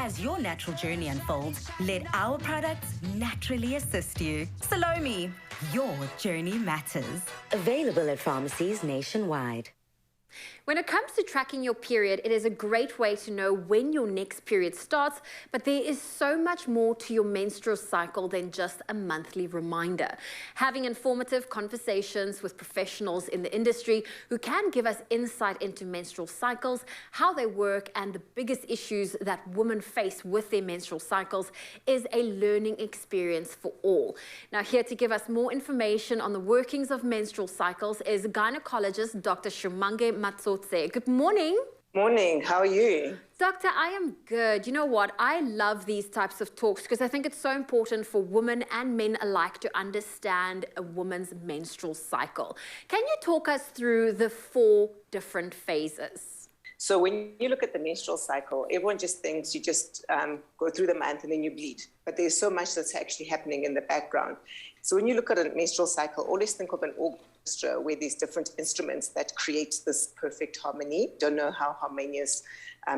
As your natural journey unfolds, let our products naturally assist you. Salome, your journey matters. Available at pharmacies nationwide. When it comes to tracking your period, it is a great way to know when your next period starts, but there is so much more to your menstrual cycle than just a monthly reminder. Having informative conversations with professionals in the industry who can give us insight into menstrual cycles, how they work, and the biggest issues that women face with their menstrual cycles is a learning experience for all. Now, here to give us more information on the workings of menstrual cycles is gynecologist Dr. Shimange Matsose. Good morning. Morning. How are you? Doctor, I am good. You know what? I love these types of talks because I think it's so important for women and men alike to understand a woman's menstrual cycle. Can you talk us through the 4 different phases? So when you look at the menstrual cycle, everyone just thinks you just go through the month and then you bleed. But there's so much that's actually happening in the background. So when you look at a menstrual cycle, always think of an orchestra where there's different instruments that create this perfect harmony. Don't know how harmonious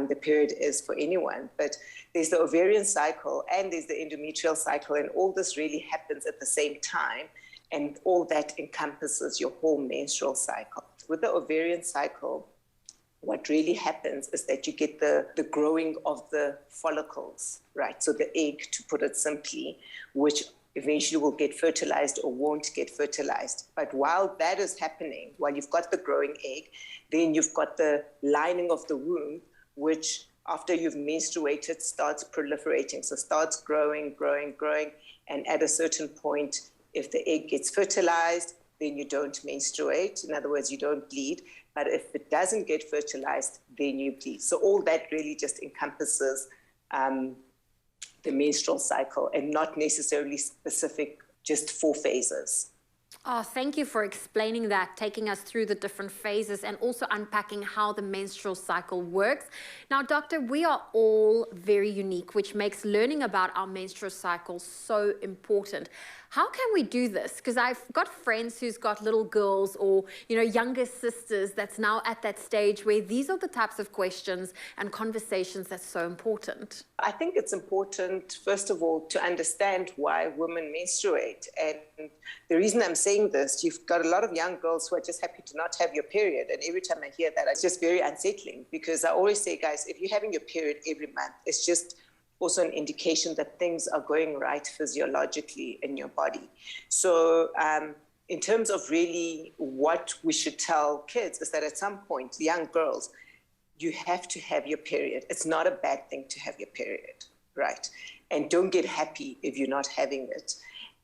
the period is for anyone, but there's the ovarian cycle and there's the endometrial cycle, and all this really happens at the same time, and all that encompasses your whole menstrual cycle. With the ovarian cycle, what really happens is that you get the growing of the follicles, right? So the egg, to put it simply, which eventually will get fertilized or won't get fertilized. But while that is happening, while you've got the growing egg, then you've got the lining of the womb, which after you've menstruated starts proliferating. So starts growing, and at a certain point, if the egg gets fertilized, then you don't menstruate. In other words, you don't bleed. But if it doesn't get fertilized, then you bleed. So all that really just encompasses the menstrual cycle, and not necessarily specific, just 4 phases. Oh, thank you for explaining that, taking us through the different phases and also unpacking how the menstrual cycle works. Now, doctor, we are all very unique, which makes learning about our menstrual cycle so important. How can we do this? Because I've got friends who's got little girls or, younger sisters that's now at that stage where these are the types of questions and conversations that's so important. I think it's important, first of all, to understand why women menstruate. And the reason I'm saying this, you've got a lot of young girls who are just happy to not have your period. And every time I hear that, it's just very unsettling, because I always say, guys, if you're having your period every month, it's just also an indication that things are going right physiologically in your body. So in terms of really what we should tell kids is that at some point, young girls, you have to have your period. It's not a bad thing to have your period, right? And don't get happy if you're not having it.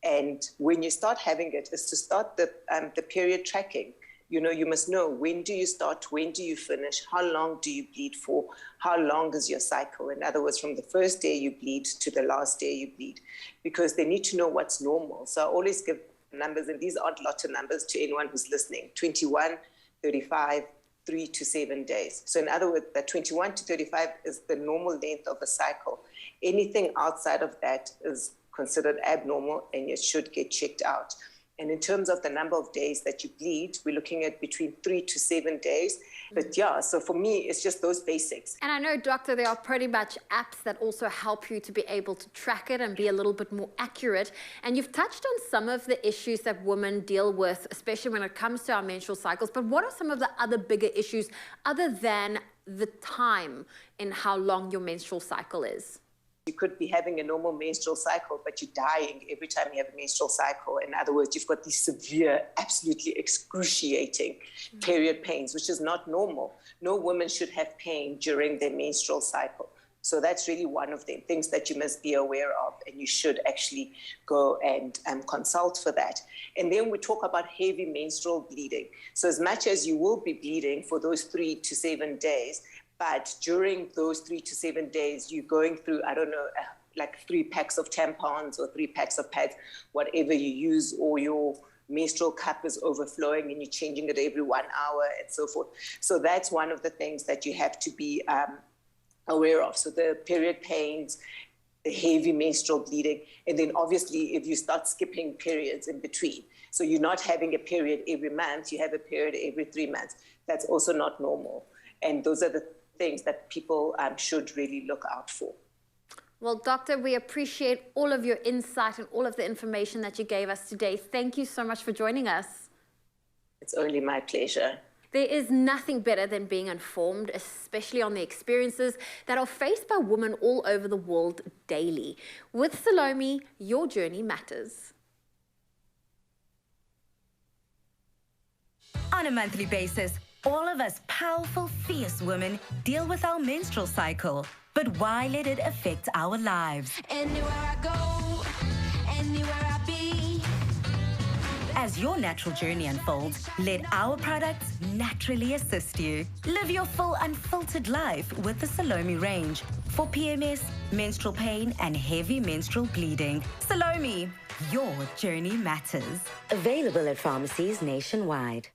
And when you start having it, is to start the period tracking. You must know, when do you start, when do you finish, how long do you bleed for, how long is your cycle? In other words, from the first day you bleed to the last day you bleed, because they need to know what's normal. So I always give numbers, and these aren't lots of numbers to anyone who's listening: 21, 35, 3 to 7 days. So in other words, that 21 to 35 is the normal length of a cycle. Anything outside of that is considered abnormal, and you should get checked out. And in terms of the number of days that you bleed, we're looking at between 3 to 7 days. But yeah, so for me, it's just those basics. And I know, doctor, there are pretty much apps that also help you to be able to track it and be a little bit more accurate. And you've touched on some of the issues that women deal with, especially when it comes to our menstrual cycles. But what are some of the other bigger issues other than the time in how long your menstrual cycle is? You could be having a normal menstrual cycle, but you're dying every time you have a menstrual cycle. In other words, you've got these severe, absolutely excruciating period pains, which is not normal. No woman should have pain during their menstrual cycle. So that's really one of the things that you must be aware of, and you should actually go and consult for that. And then we talk about heavy menstrual bleeding. So as much as you will be bleeding for those 3 to 7 days, but during those 3 to 7 days, you're going through, like 3 packs of tampons or 3 packs of pads, whatever you use, or your menstrual cup is overflowing and you're changing it every 1 hour and so forth. So that's one of the things that you have to be aware of. So the period pains, the heavy menstrual bleeding, and then obviously if you start skipping periods in between. So you're not having a period every month, you have a period every 3 months. That's also not normal. And those are the things that people should really look out for. Well, doctor, we appreciate all of your insight and all of the information that you gave us today. Thank you so much for joining us. It's only my pleasure. There is nothing better than being informed, especially on the experiences that are faced by women all over the world daily. With Salome, your journey matters. On a monthly basis, all of us powerful, fierce women deal with our menstrual cycle. But why let it affect our lives? Anywhere I go, anywhere I be. As your natural journey unfolds, let our products naturally assist you. Live your full unfiltered life with the Salome range for PMS, menstrual pain, and heavy menstrual bleeding. Salome, your journey matters. Available at pharmacies nationwide.